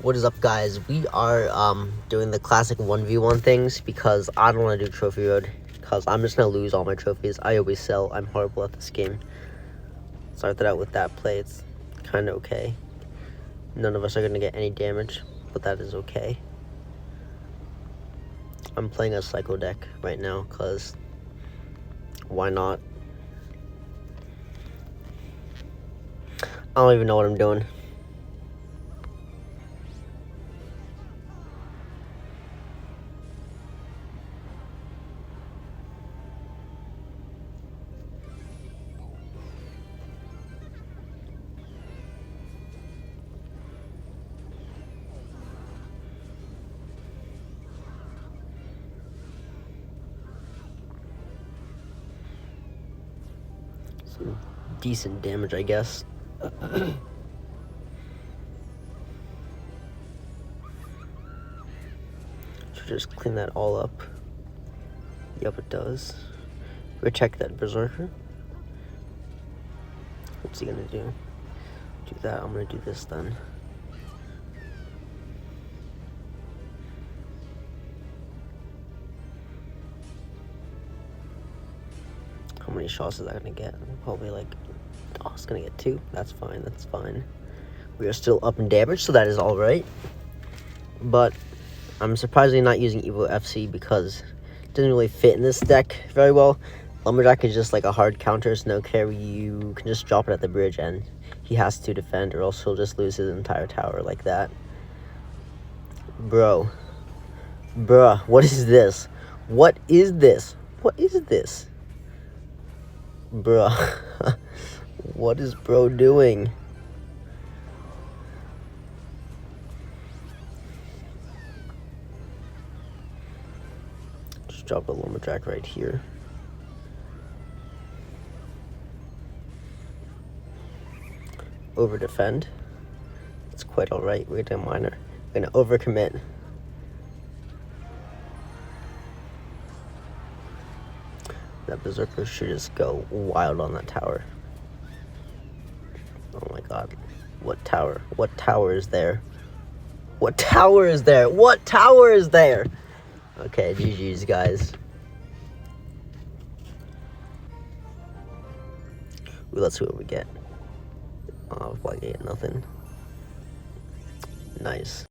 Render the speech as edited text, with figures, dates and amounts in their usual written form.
What is up, guys? We are doing the classic 1v1 things because I don't want to do trophy road because I'm just gonna lose all my trophies. I always sell. I'm horrible at this game. Started out with that play. It's kind of okay. None of us are gonna get any damage, but that is okay. I'm playing a psycho deck right now because why not? I don't even know what I'm doing. Some decent damage, I guess. Should just clean that all up. Yep, it does. Go check that berserker. What's he gonna do? Do that. I'm gonna do this then. How many shots is that gonna get? Probably like, oh, it's gonna get 2. That's fine. That's fine. We are still up in damage, so that is all right. But I'm surprisingly not using Evo FC because it doesn't really fit in this deck very well. Lumberjack is just like a hard counter, so no carry. You can just drop it at the bridge and he has to defend, or else he'll just lose his entire tower like that. Bruh, what is this? What is this? What is this? Bruh, what is bro doing? Just drop a lumberjack right here. Over defend. It's quite alright. We're gonna miner. We're gonna overcommit. That berserker should just go wild on that tower. Oh my god. What tower? What tower is there? What tower is there? What tower is there? Okay, GG's, guys. Ooh, let's see what we get. Oh, I get nothing. Nice.